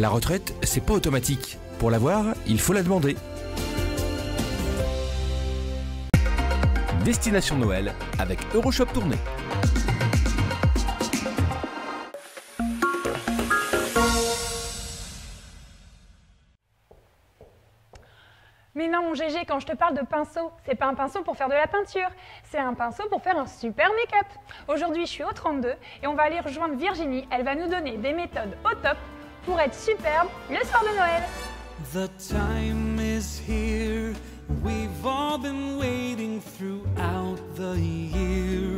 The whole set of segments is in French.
La retraite, c'est pas automatique. Pour l'avoir, il faut la demander. Destination Noël avec Euroshop Tournée. Mais non, mon GG, quand je te parle de pinceau, c'est pas un pinceau pour faire de la peinture, c'est un pinceau pour faire un super make-up. Aujourd'hui, je suis au 32 et on va aller rejoindre Virginie. Elle va nous donner des méthodes au top pour être superbe le soir de Noël. The time is here. We've all been waiting throughout the year.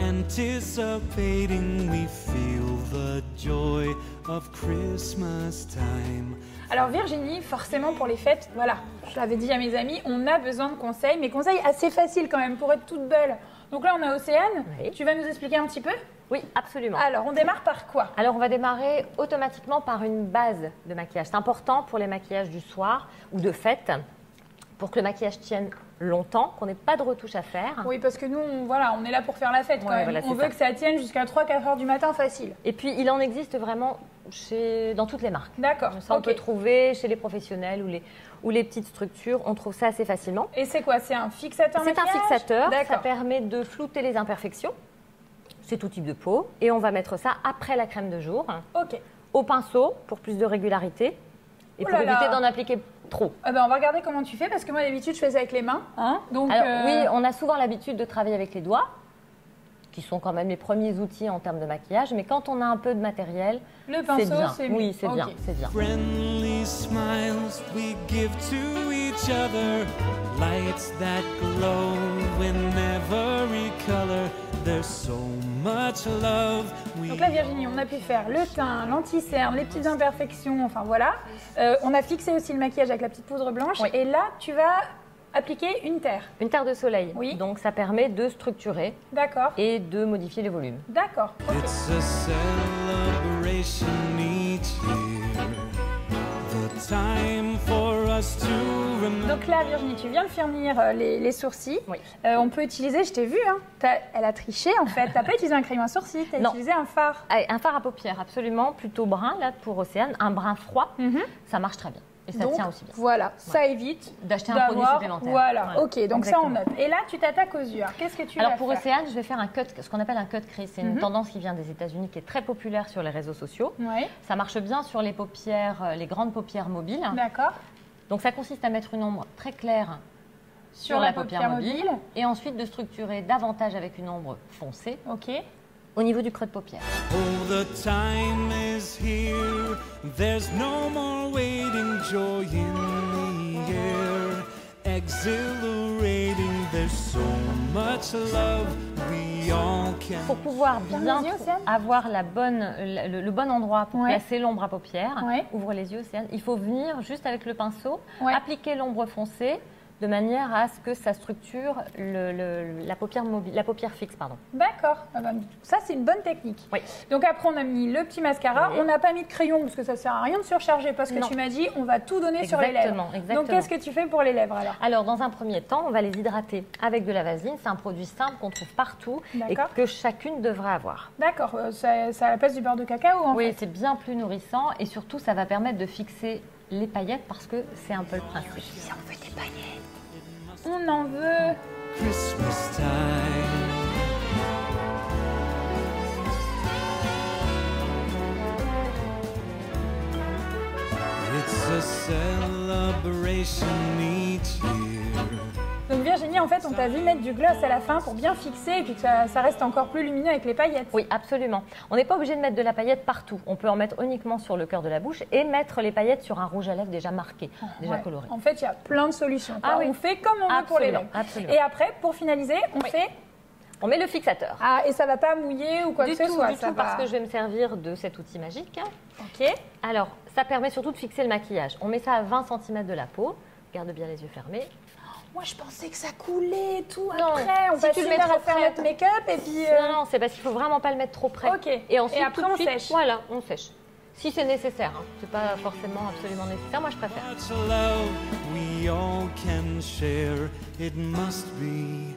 Anticipating, we feel the joy of Christmas time. Alors Virginie, forcément pour les fêtes, voilà, je l'avais dit à mes amis, on a besoin de conseils, mais conseils assez faciles quand même pour être toute belle. Donc là on a Océane, Oui. Tu vas nous expliquer un petit peu? Oui, absolument. Alors on démarre par quoi? Alors, on va démarrer automatiquement par une base de maquillage. C'est important pour les maquillages du soir ou de fête, pour que le maquillage tienne longtemps, qu'on n'ait pas de retouches à faire. Oui, parce que nous, on est là pour faire la fête quand Ouais, même. voilà, On c'est veut ça. que ça tienne jusqu'à 3-4 heures du matin facile. Et puis, il en existe vraiment dans toutes les marques. D'accord, Ça, on ok. peut trouver chez les professionnels ou les petites structures. On trouve ça assez facilement. Et c'est quoi? C'est un fixateur C'est un maquillage? fixateur. Ça D'accord. permet de flouter les imperfections. C'est tout type de peau. Et on va mettre ça après la crème de jour, Ok. au pinceau pour plus de régularité et Oh pour là là. éviter d'en appliquer trop. Ah ben, on va regarder comment tu fais, parce que moi d'habitude je fais ça avec les mains. Hein. Donc, Alors oui, on a souvent l'habitude de travailler avec les doigts, qui sont quand même les premiers outils en termes de maquillage, mais quand on a un peu de matériel, le pinceau, c'est bien. c'est mieux. Oui, c'est Ok. bien, c'est bien. Friendly smiles we give to each other. Lights that glow in every color. There's so much love. Donc là Virginie, on a pu faire le teint, l'anti-cerne, les petites imperfections, enfin voilà. On a fixé aussi le maquillage avec la petite poudre blanche. Oui. Et là, tu vas appliquer une terre. Une terre de soleil, Oui. donc ça permet de structurer D'accord. et de modifier les volumes. D'accord. Ok. It's a celebration each year. The time for us to remember. Donc là Virginie, tu viens de finir les sourcils. Oui. On peut utiliser, je t'ai vu, hein, elle a triché en fait. T'as pas utilisé un crayon à sourcils, t'as Non. utilisé un fard. Ah, un fard à paupières, absolument, plutôt brun là pour Océane, un brun froid, ça marche très bien et ça Donc, tient aussi bien. voilà, ça évite D'acheter un produit d'avoir- supplémentaire. Voilà, Voilà, ok, donc exactement. ça on note. Et là, tu t'attaques aux yeux. Alors, qu'est-ce que tu Alors vas pour faire? Océane, je vais faire un cut, ce qu'on appelle un cut crease. C'est une tendance qui vient des États-Unis, qui est très populaire sur les réseaux sociaux. Oui, Ça marche bien sur les paupières, les grandes paupières mobiles. d'accord. Donc ça consiste à mettre une ombre très claire sur la paupière mobile et ensuite de structurer davantage avec une ombre foncée Ok. au niveau du creux de paupière. Oh, the time is here. There's no more waiting. Joy in the air. Exhilarating. There's so much love. We all can. Pour pouvoir Ferme bien les yeux, Océane. avoir le bon endroit pour Ouais. placer l'ombre à paupière, Ouais. ouvre les yeux, Océane. Il faut venir juste avec le pinceau, Ouais. appliquer l'ombre foncée de manière à ce que ça structure la paupière mobile, la paupière fixe, pardon. D'accord. Ah ben, ça, c'est une bonne technique. Oui. Donc après, on a mis le petit mascara. Oui. On n'a pas mis de crayon parce que ça sert à rien de surcharger parce que Non. tu m'as dit, on va tout donner sur les lèvres. Exactement, exactement. Donc qu'est-ce que tu fais pour les lèvres alors? Alors, dans un premier temps, on va les hydrater avec de la vaseline. C'est un produit simple qu'on trouve partout et D'accord. que chacune devrait avoir. D'accord. Ça a la place du beurre de cacao en Oui, fait. c'est bien plus nourrissant et surtout, ça va permettre de fixer les paillettes parce que c'est un peu le principe. Si on veut des paillettes. On en veut. Christmas time. It's a celebration each year. Donc Virginie, en fait, on t'a vu mettre du gloss à la fin pour bien fixer et puis que ça reste encore plus lumineux avec les paillettes. Oui, absolument. On n'est pas obligé de mettre de la paillette partout. On peut en mettre uniquement sur le cœur de la bouche et mettre les paillettes sur un rouge à lèvres déjà marqué, déjà Ouais. coloré. En fait, il y a plein de solutions. Ah oui. On fait comme on veut pour les Absolument, lèvres. absolument. Et après, pour finaliser, on fait... On met le fixateur. Ah, et ça va pas mouiller ou quoi Du que ce tout, soit. du ça tout, va... parce que je vais me servir de cet outil magique. Ok. Alors, ça permet surtout de fixer le maquillage. On met ça à 20 cm de la peau. Garde bien les yeux fermés. Moi, je pensais que ça coulait tout Non, après. On si passe tu le une mets heure trop à faire près. notre make-up et puis... Non, c'est parce qu'il faut vraiment pas le mettre trop près. Ok. Et ensuite, Et après, tout de on suite, sèche. Voilà, on sèche. Si c'est nécessaire, hein. C'est pas forcément absolument nécessaire. Moi, je préfère. Much love we all can share. It must be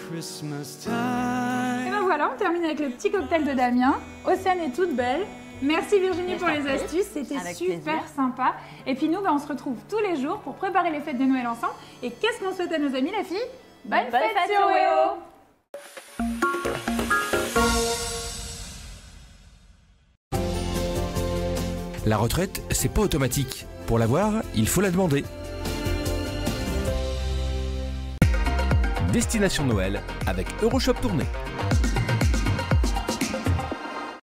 Christmas Et time. ben voilà, on termine avec le petit cocktail de Damien. Océane est toute belle. Merci Virginie Mais pour je les t'en prie. astuces, c'était Avec super plaisir. sympa. Et puis nous, on se retrouve tous les jours pour préparer les fêtes de Noël ensemble. Et qu'est-ce qu'on souhaite à nos amis, la fille? Bonne Bonne fête fête sur sur WeHo! La retraite, c'est pas automatique. Pour l'avoir, il faut la demander. Destination Noël avec Euroshop Tournée.